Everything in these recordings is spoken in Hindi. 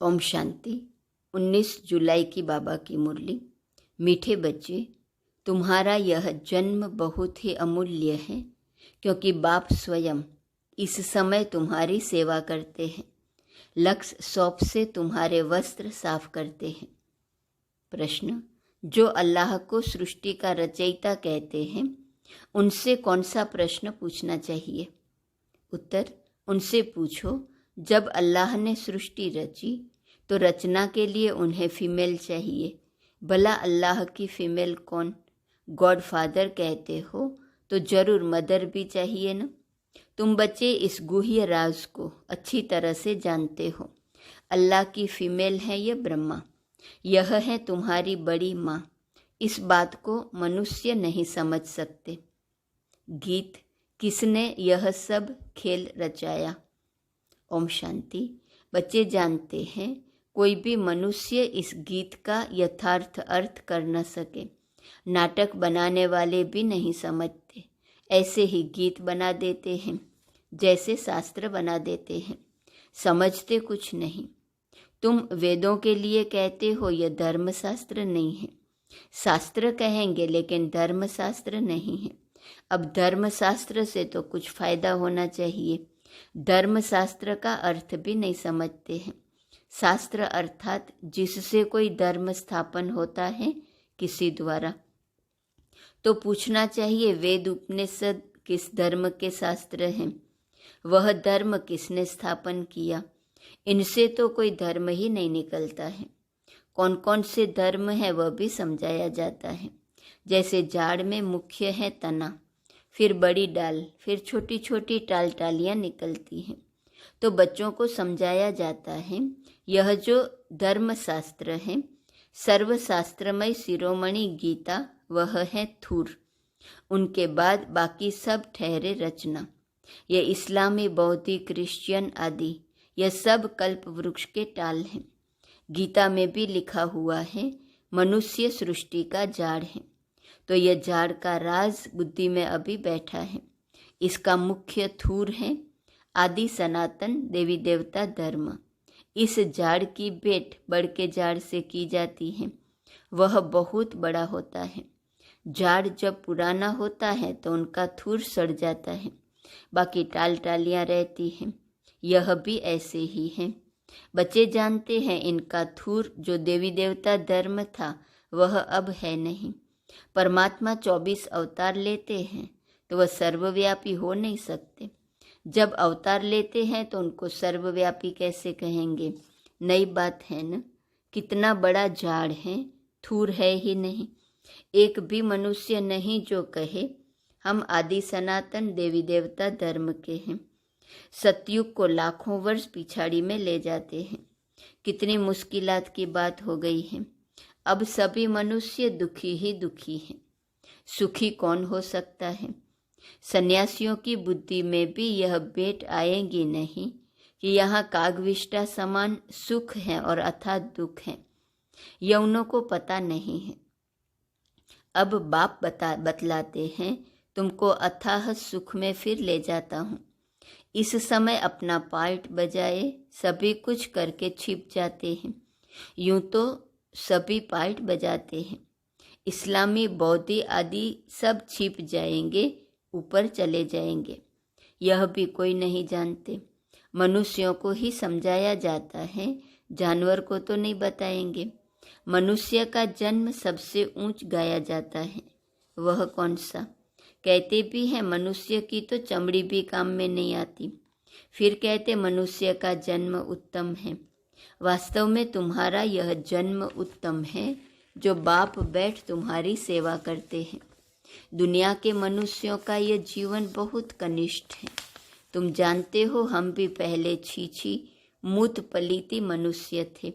ओम शांति। 19 जुलाई की बाबा की मुरली। मीठे बच्चे, तुम्हारा यह जन्म बहुत ही अमूल्य है, क्योंकि बाप स्वयं इस समय तुम्हारी सेवा करते हैं। लक्ष्य सौंप से तुम्हारे वस्त्र साफ करते हैं। प्रश्न, जो अल्लाह को सृष्टि का रचयिता कहते हैं, उनसे कौन सा प्रश्न पूछना चाहिए? उत्तर, उनसे पूछो, जब अल्लाह ने सृष्टि रची तो रचना के लिए उन्हें फीमेल चाहिए। भला अल्लाह की फीमेल कौन? गॉड फादर कहते हो तो जरूर मदर भी चाहिए न। तुम बच्चे इस गुह्य राज को अच्छी तरह से जानते हो। अल्लाह की फीमेल है यह ब्रह्मा, यह है तुम्हारी बड़ी माँ। इस बात को मनुष्य नहीं समझ सकते। गीत, किसने यह सब खेल रचाया? ओम शांति। बच्चे जानते हैं, कोई भी मनुष्य इस गीत का यथार्थ अर्थ कर न सके। नाटक बनाने वाले भी नहीं समझते, ऐसे ही गीत बना देते हैं, जैसे शास्त्र बना देते हैं, समझते कुछ नहीं। तुम वेदों के लिए कहते हो यह धर्मशास्त्र नहीं है। शास्त्र कहेंगे लेकिन धर्मशास्त्र नहीं है। अब धर्मशास्त्र से तो कुछ फायदा होना चाहिए। धर्मशास्त्र का अर्थ भी नहीं समझते हैं। शास्त्र अर्थात जिससे कोई धर्म स्थापन होता है किसी द्वारा। तो पूछना चाहिए, वेद उपनिषद किस धर्म के शास्त्र हैं? वह धर्म किसने स्थापन किया? इनसे तो कोई धर्म ही नहीं निकलता है। कौन कौन से धर्म है वह भी समझाया जाता है। जैसे झाड़ में मुख्य है तना, फिर बड़ी डाल, फिर छोटी छोटी टालियाँ निकलती हैं। तो बच्चों को समझाया जाता है, यह जो धर्मशास्त्र है, सर्वशास्त्रमय शिरोमणि गीता, वह है थूर। उनके बाद बाकी सब ठहरे रचना। ये इस्लामी, बौद्धिक, क्रिश्चियन आदि, यह सब कल्प वृक्ष के टाल हैं। गीता में भी लिखा हुआ है, मनुष्य सृष्टि का झाड़ है। तो यह झाड़ का राज बुद्धि में अभी बैठा है। इसका मुख्य थूर है आदि सनातन देवी देवता धर्म। इस झाड़ की भेंट बड़ के झाड़ से की जाती है, वह बहुत बड़ा होता है। झाड़ जब पुराना होता है तो उनका थूर सड़ जाता है, बाकी टालियाँ रहती हैं। यह भी ऐसे ही है। बच्चे जानते हैं, इनका थूर जो देवी देवता धर्म था वह अब है नहीं। परमात्मा 24 अवतार लेते हैं तो वह सर्वव्यापी हो नहीं सकते। जब अवतार लेते हैं तो उनको सर्वव्यापी कैसे कहेंगे? नई बात है न। कितना बड़ा झाड़ है, थूर है ही नहीं। एक भी मनुष्य नहीं जो कहे हम आदि सनातन देवी देवता धर्म के हैं। सतयुग को लाखों वर्ष पिछाड़ी में ले जाते हैं। कितनी मुश्किलात की बात हो गई है। अब सभी मनुष्य दुखी ही दुखी हैं। सुखी कौन हो सकता है? सन्यासियों की बुद्धि में भी यह भेंट आएगी नहीं कि यहाँ कागविष्टा समान सुख है और अथाह दुख है। यह उन्हों को पता नहीं है। अब बाप बतलाते हैं, तुमको अथाह सुख में फिर ले जाता हूँ। इस समय अपना पार्ट बजाए सभी कुछ करके छिप जाते हैं। यूं तो सभी पार्ट बजाते हैं। इस्लामी, बौद्धी आदि सब छिप जाएंगे, ऊपर चले जाएंगे। यह भी कोई नहीं जानते। मनुष्यों को ही समझाया जाता है, जानवर को तो नहीं बताएंगे। मनुष्य का जन्म सबसे ऊंच गाया जाता है। वह कौन सा? कहते भी हैं मनुष्य की तो चमड़ी भी काम में नहीं आती। फिर कहते मनुष्य का जन्म उत्तम है। वास्तव में तुम्हारा यह जन्म उत्तम है, जो बाप बैठ तुम्हारी सेवा करते हैं। दुनिया के मनुष्यों का यह जीवन बहुत कनिष्ठ है। तुम जानते हो, हम भी पहले छीछी मूत पलीती मनुष्य थे।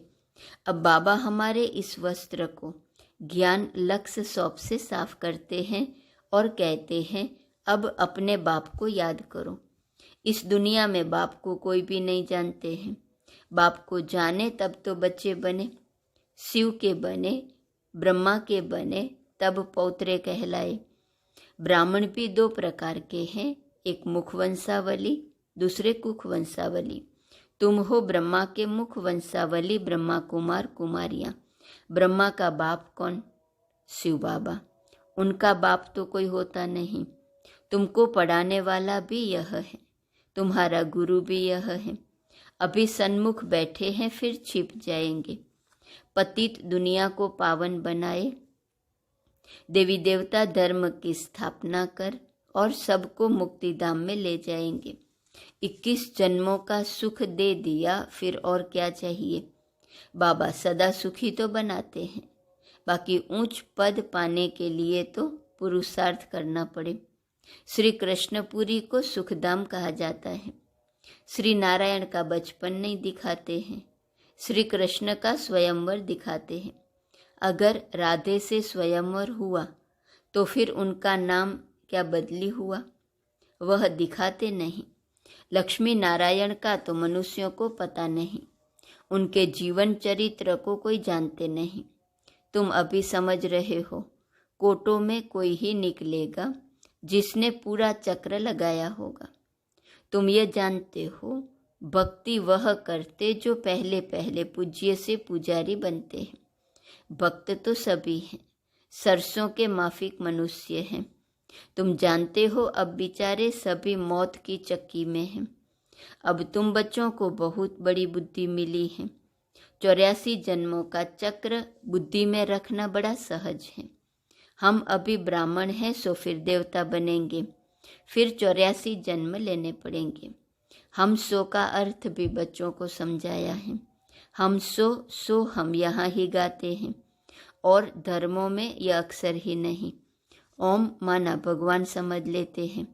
अब बाबा हमारे इस वस्त्र को ज्ञान लक्ष्य सौंप से साफ करते हैं और कहते हैं, अब अपने बाप को याद करो। इस दुनिया में बाप को कोई भी नहीं जानते हैं। बाप को जाने तब तो बच्चे बने, शिव के बने, ब्रह्मा के बने, तब पौत्रे कहलाए। ब्राह्मण भी दो प्रकार के हैं, एक मुखवंशावली, दूसरे कुखवंशावली। तुम हो ब्रह्मा के मुख वंशावली, ब्रह्मा कुमार कुमारियाँ। ब्रह्मा का बाप कौन? शिव बाबा। उनका बाप तो कोई होता नहीं। तुमको पढ़ाने वाला भी यह है, तुम्हारा गुरु भी यह है। अभी सन्मुख बैठे हैं, फिर छिप जाएंगे। पतित दुनिया को पावन बनाए, देवी देवता धर्म की स्थापना कर और सबको मुक्तिधाम में ले जाएंगे। 21 जन्मों का सुख दे दिया, फिर और क्या चाहिए। बाबा सदा सुखी तो बनाते हैं, बाकी ऊंच पद पाने के लिए तो पुरुषार्थ करना पड़े। श्री कृष्णपुरी को सुखधाम कहा जाता है। श्री नारायण का बचपन नहीं दिखाते हैं, श्री कृष्ण का स्वयंवर दिखाते हैं। अगर राधे से स्वयंवर हुआ तो फिर उनका नाम क्या बदली हुआ, वह दिखाते नहीं। लक्ष्मी नारायण का तो मनुष्यों को पता नहीं, उनके जीवन चरित्र को कोई जानते नहीं। तुम अभी समझ रहे हो, कोटों में कोई ही निकलेगा जिसने पूरा चक्र लगाया होगा। तुम ये जानते हो, भक्ति वह करते जो पहले पहले पूज्य से पुजारी बनते हैं। भक्त तो सभी हैं, सरसों के माफिक मनुष्य हैं। तुम जानते हो अब बेचारे सभी मौत की चक्की में हैं। अब तुम बच्चों को बहुत बड़ी बुद्धि मिली है। 84 जन्मों का चक्र बुद्धि में रखना बड़ा सहज है। हम अभी ब्राह्मण हैं, सो फिर देवता बनेंगे, फिर 84 जन्म लेने पड़ेंगे। हम सो का अर्थ भी बच्चों को समझाया है। हम सो हम यहाँ ही गाते हैं, और धर्मों में यह अक्षर ही नहीं। ओम माना भगवान समझ लेते हैं,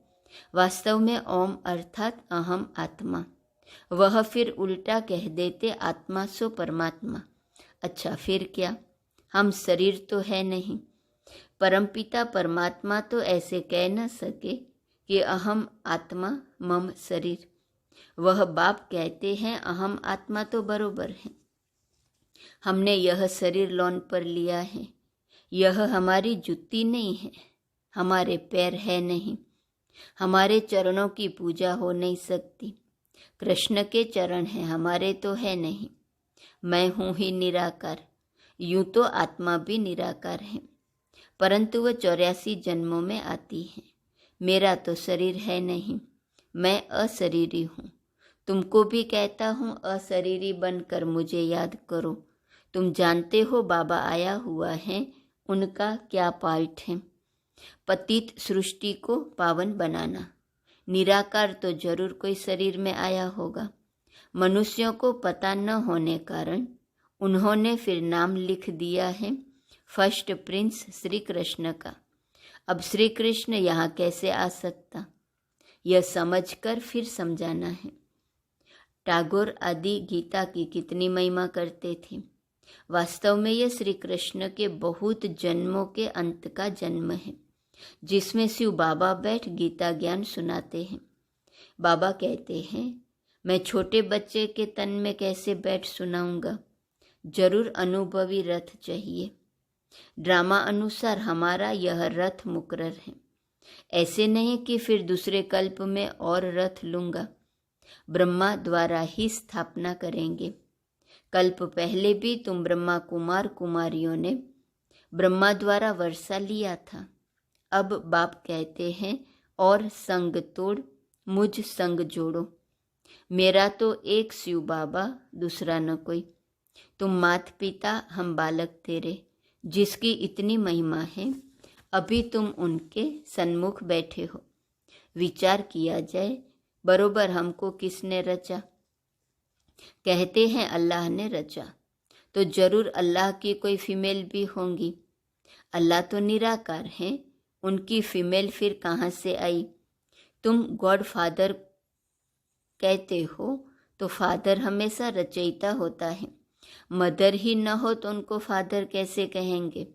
वास्तव में ओम अर्थात अहम आत्मा। वह फिर उल्टा कह देते आत्मा सो परमात्मा। अच्छा फिर क्या, हम शरीर तो है नहीं। परमपिता परमात्मा तो ऐसे कह न सके कि अहम आत्मा मम शरीर। वह बाप कहते हैं अहम आत्मा तो बरोबर है। हमने यह शरीर लोन पर लिया है। यह हमारी जुत्ती नहीं है, हमारे पैर है नहीं। हमारे चरणों की पूजा हो नहीं सकती। कृष्ण के चरण हैं, हमारे तो है नहीं। मैं हूँ ही निराकार। यूं तो आत्मा भी निराकार है, परंतु वह 84 जन्मों में आती है। मेरा तो शरीर है नहीं, मैं अशरीरी हूँ। तुमको भी कहता हूँ, अशरीरी बनकर मुझे याद करो। तुम जानते हो बाबा आया हुआ है, उनका क्या पार्ट है। पतित सृष्टि को पावन बनाना। निराकार तो जरूर कोई शरीर में आया होगा। मनुष्यों को पता न होने कारण उन्होंने फिर नाम लिख दिया है फर्स्ट प्रिंस श्री कृष्ण का। अब श्री कृष्ण यहाँ कैसे आ सकता, यह समझकर फिर समझाना है। टैगोर आदि गीता की कितनी महिमा करते थे। वास्तव में यह श्री कृष्ण के बहुत जन्मों के अंत का जन्म है, जिसमें शिव बाबा बैठ गीता ज्ञान सुनाते हैं। बाबा कहते हैं, मैं छोटे बच्चे के तन में कैसे बैठ सुनाऊंगा, जरूर अनुभवी रथ चाहिए। ड्रामा अनुसार हमारा यह रथ मुकर्रर है। ऐसे नहीं कि फिर दूसरे कल्प में और रथ लूंगा। ब्रह्मा द्वारा ही स्थापना करेंगे। कल्प पहले भी तुम ब्रह्मा कुमार कुमारियों ने ब्रह्मा द्वारा वर्षा लिया था। अब बाप कहते हैं, और संग तोड़ मुझ संग जोड़ो। मेरा तो एक शिव बाबा, दूसरा न कोई। तुम मात पिता, हम बालक तेरे, जिसकी इतनी महिमा है। अभी तुम उनके सन्मुख बैठे हो। विचार किया जाए, बरोबर हमको किसने रचा। कहते हैं अल्लाह ने रचा, तो जरूर अल्लाह की कोई फीमेल भी होंगी। अल्लाह तो निराकार हैं, उनकी फीमेल फिर कहाँ से आई। तुम गॉड फादर कहते हो, तो फादर हमेशा रचयिता होता है। मदर ही न हो तो उनको फादर कैसे कहेंगे।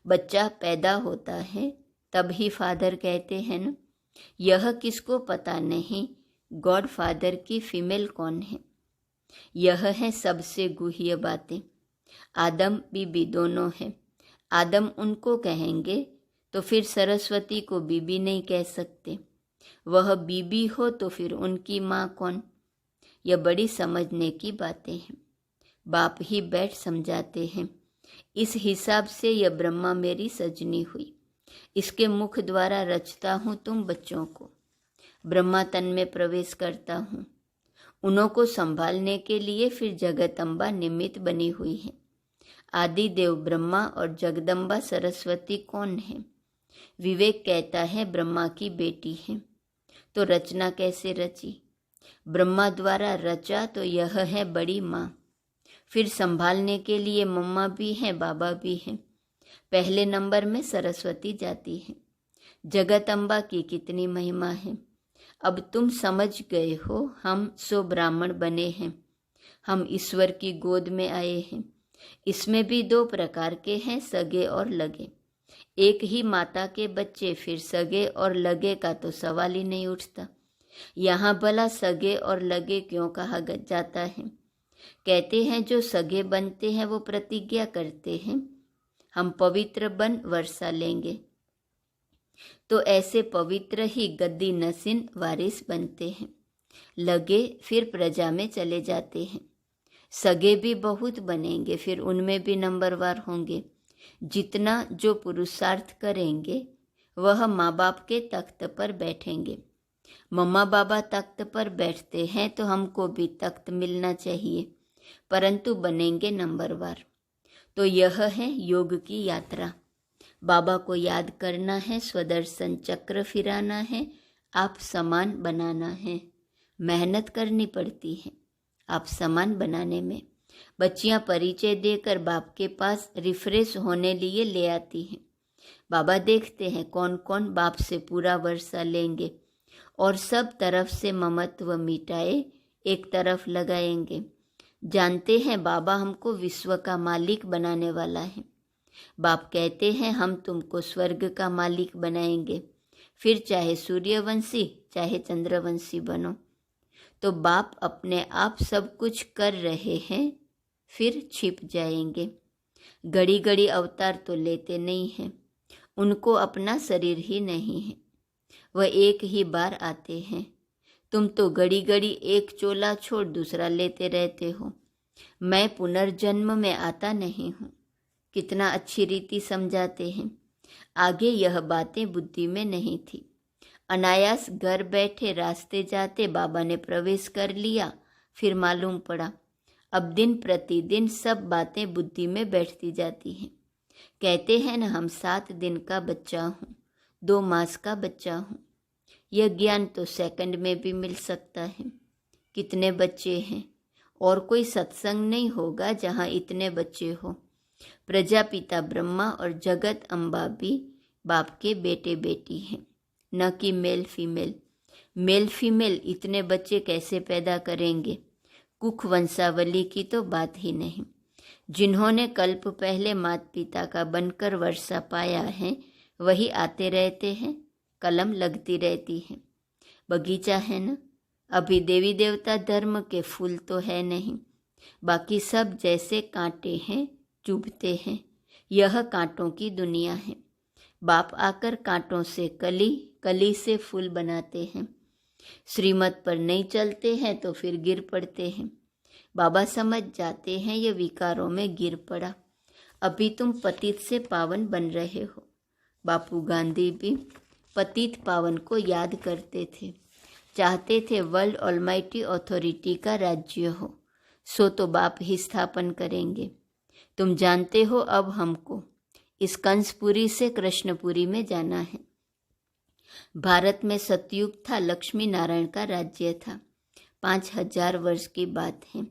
बच्चा पैदा होता है तब ही फादर कहते हैं न। यह किसको पता नहीं गॉड फादर की फीमेल कौन है। यह है सबसे गुह्य बातें। आदम बीबी दोनों हैं। आदम उनको कहेंगे तो फिर सरस्वती को बीबी नहीं कह सकते। वह बीबी हो तो फिर उनकी माँ कौन। यह बड़ी समझने की बातें हैं। बाप ही बैठ समझाते हैं। इस हिसाब से यह ब्रह्मा मेरी सजनी हुई। इसके मुख द्वारा रचता हूँ तुम बच्चों को। ब्रह्मा तन में प्रवेश करता हूँ। उन्हों को संभालने के लिए फिर जगदम्बा निमित्त बनी हुई है। आदि देव ब्रह्मा और जगदम्बा सरस्वती कौन है? विवेक कहता है ब्रह्मा की बेटी है। तो रचना कैसे रची? ब्रह्मा द्वारा रचा तो यह है बड़ी माँ। फिर संभालने के लिए मम्मा भी हैं, बाबा भी हैं। पहले नंबर में सरस्वती जाती है। जगदम्बा की कितनी महिमा है। अब तुम समझ गए हो। हम सो ब्राह्मण बने हैं। हम ईश्वर की गोद में आए हैं। इसमें भी दो प्रकार के हैं, सगे और लगे। एक ही माता के बच्चे, फिर सगे और लगे का तो सवाल ही नहीं उठता। यहाँ भला सगे और लगे क्यों कहा जाता है? कहते हैं जो सगे बनते हैं वो प्रतिज्ञा करते हैं, हम पवित्र बन वर्षा लेंगे। तो ऐसे पवित्र ही गद्दी नसीन वारिस बनते हैं। लगे फिर प्रजा में चले जाते हैं। सगे भी बहुत बनेंगे, फिर उनमें भी नंबरवार होंगे। जितना जो पुरुषार्थ करेंगे वह माँ बाप के तख्त पर बैठेंगे। मम्मा बाबा तख्त पर बैठते हैं तो हमको भी तख्त मिलना चाहिए, परंतु बनेंगे नंबरवार। तो यह है योग की यात्रा। बाबा को याद करना है, स्वदर्शन चक्र फिराना है, आप समान बनाना है। मेहनत करनी पड़ती है आप समान बनाने में। बच्चियां परिचय देकर बाप के पास रिफ्रेश होने लिए ले आती हैं। बाबा देखते हैं कौन कौन बाप से पूरा वर्षा लेंगे और सब तरफ से ममत्व मिटाए एक तरफ लगाएंगे। जानते हैं बाबा हमको विश्व का मालिक बनाने वाला है। बाप कहते हैं हम तुमको स्वर्ग का मालिक बनाएंगे, फिर चाहे सूर्यवंशी चाहे चंद्रवंशी बनो। तो बाप अपने आप सब कुछ कर रहे हैं, फिर छिप जाएंगे। घड़ी घड़ी अवतार तो लेते नहीं हैं, उनको अपना शरीर ही नहीं है, वह एक ही बार आते हैं। तुम तो घड़ी घड़ी एक चोला छोड़ दूसरा लेते रहते हो। मैं पुनर्जन्म में आता नहीं हूँ। कितना अच्छी रीति समझाते हैं। आगे यह बातें बुद्धि में नहीं थी। अनायास घर बैठे रास्ते जाते बाबा ने प्रवेश कर लिया। फिर मालूम पड़ा अब दिन प्रतिदिन सब बातें बुद्धि में बैठती जाती हैं। कहते हैं न हम 7 दिन का बच्चा हूँ, 2 मास का बच्चा हूँ। यह ज्ञान तो सेकंड में भी मिल सकता है। कितने बच्चे हैं, और कोई सत्संग नहीं होगा जहाँ इतने बच्चे हो। प्रजापिता ब्रह्मा और जगत अम्बा भी बाप के बेटे बेटी हैं, न कि मेल फीमेल। मेल फीमेल इतने बच्चे कैसे पैदा करेंगे? कुख वंशावली की तो बात ही नहीं। जिन्होंने कल्प पहले माता पिता का बनकर वर्षा पाया है वही आते रहते हैं, कलम लगती रहती है। बगीचा है न, अभी देवी देवता धर्म के फूल तो है नहीं, बाकी सब जैसे कांटे हैं चुभते हैं। यह कांटों की दुनिया है। बाप आकर कांटों से कली, कली से फूल बनाते हैं। श्रीमत पर नहीं चलते हैं तो फिर गिर पड़ते हैं। बाबा समझ जाते हैं ये विकारों में गिर पड़ा, अभी तुम पतित से पावन बन रहे हो। बापू गांधी भी पतित पावन को याद करते थे, चाहते थे वर्ल्ड ऑलमाइटी अथॉरिटी का राज्य हो, सो तो बाप ही स्थापन करेंगे। तुम जानते हो अब हमको इस कंसपुरी से कृष्णपुरी में जाना है। भारत में सतयुग था, लक्ष्मी नारायण का राज्य था। 5000 वर्ष की बात है।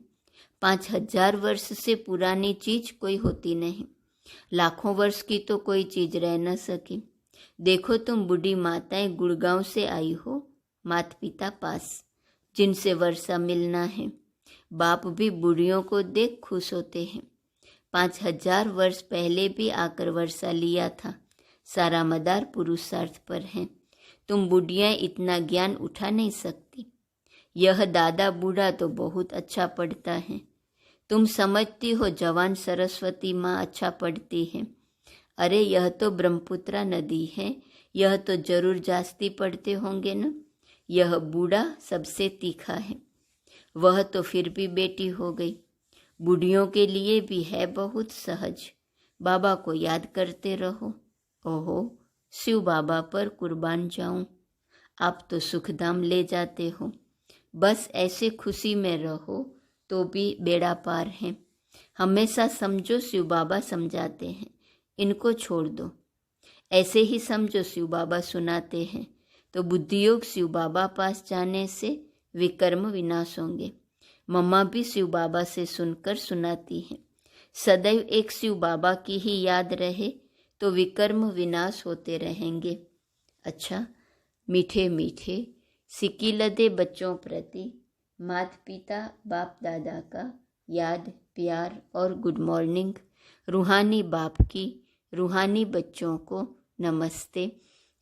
5000 वर्ष से पुरानी चीज कोई होती नहीं। लाखों वर्ष की तो कोई चीज रह न सकी। देखो तुम बूढ़ी माताएं गुड़गांव से आई हो, माता पिता पास, जिनसे वर्षा मिलना है। बाप भी बूढ़ियों को देख खुश होते हैं। 5000 वर्ष पहले भी आकर वर्षा लिया था। सारा मदार पुरुषार्थ पर है। तुम बुढ़ियाँ इतना ज्ञान उठा नहीं सकती। यह दादा बूढ़ा तो बहुत अच्छा पढ़ता है। तुम समझती हो जवान सरस्वती माँ अच्छा पढ़ती है। अरे यह तो ब्रह्मपुत्रा नदी है, यह तो जरूर जास्ती पढ़ते होंगे न। यह बूढ़ा सबसे तीखा है। वह तो फिर भी बेटी हो गई। बूढ़ियों के लिए भी है बहुत सहज, बाबा को याद करते रहो। ओहो, शिव बाबा पर कुर्बान जाऊं, आप तो सुखधाम ले जाते हो। बस ऐसे खुशी में रहो तो भी बेड़ा पार है। हमेशा समझो शिव बाबा समझाते हैं, इनको छोड़ दो। ऐसे ही समझो शिव बाबा सुनाते हैं, तो बुद्धियोग शिव बाबा पास जाने से विकर्म विनाश होंगे। मम्मा भी शिव बाबा से सुनकर सुनाती हैं, सदैव एक शिव बाबा की ही याद रहे तो विकर्म विनाश होते रहेंगे। अच्छा, मीठे मीठे सिकिलदे बच्चों प्रति माता पिता बाप दादा का याद, प्यार और गुड मॉर्निंग। रूहानी बाप की रूहानी बच्चों को नमस्ते,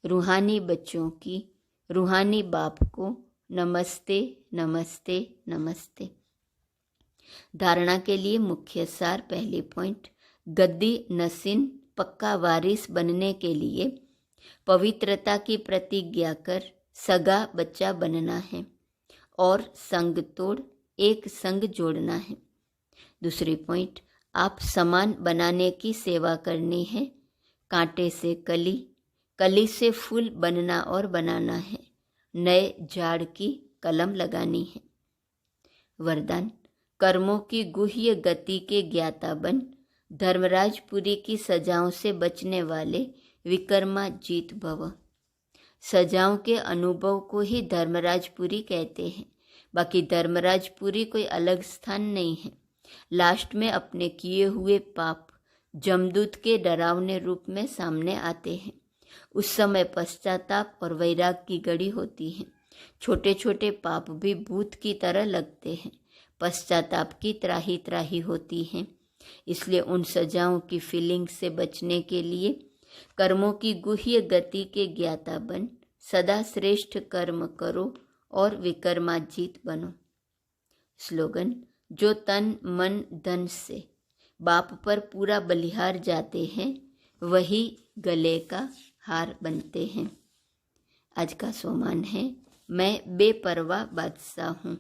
रूहानी बच्चों की रूहानी बाप को नमस्ते नमस्ते नमस्ते। धारणा के लिए मुख्य सार। पहली पॉइंट, गद्दी नसीन पक्का वारिस बनने के लिए पवित्रता की प्रतिज्ञा कर सगा बच्चा बनना है और संग तोड़ एक संग जोड़ना है। दूसरी पॉइंट, आप समान बनाने की सेवा करनी है। कांटे से कली, कली से फूल बनना और बनाना है। नए झाड़ की कलम लगानी है। वरदान, कर्मों की गुह्य गति के ज्ञाता बन, धर्मराजपुरी की सजाओं से बचने वाले विकर्माजीत भव। सजाओं के अनुभव को ही धर्मराजपुरी कहते हैं, बाकी धर्मराजपुरी कोई अलग स्थान नहीं है। लास्ट में अपने किए हुए पाप जमदूत के डरावने रूप में सामने आते हैं। उस समय पश्चाताप और वैराग की घड़ी होती है। छोटे छोटे पाप भी भूत की तरह लगते हैं, पश्चाताप की त्राही त्राही होती हैं। इसलिए उन सजाओं की फीलिंग से बचने के लिए कर्मों की गुह्य गति के ज्ञाता बन, सदा श्रेष्ठ कर्म करो और विकर्माजीत बनो। स्लोगन, जो तन मन धन से बाप पर पूरा बलिहार जाते हैं वही गले का हार बनते हैं। आज का सोमान है, मैं बेपरवाह बादशाह हूँ।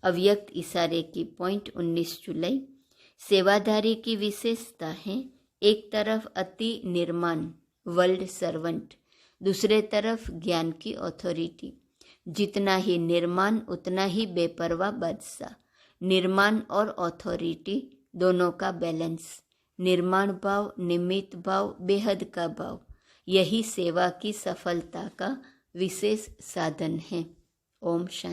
अव्यक्त इशारे की पॉइंट 19 जुलाई। सेवाधारी की विशेषता है, एक तरफ अति निर्माण वर्ल्ड सर्वेंट, दूसरे तरफ ज्ञान की अथॉरिटी। जितना ही निर्माण उतना ही बेपरवाह बादशाह। निर्माण और अथॉरिटी दोनों का बैलेंस, निर्माण भाव, निमित्त भाव, बेहद का भाव, यही सेवा की सफलता का विशेष साधन है। ओम शांति।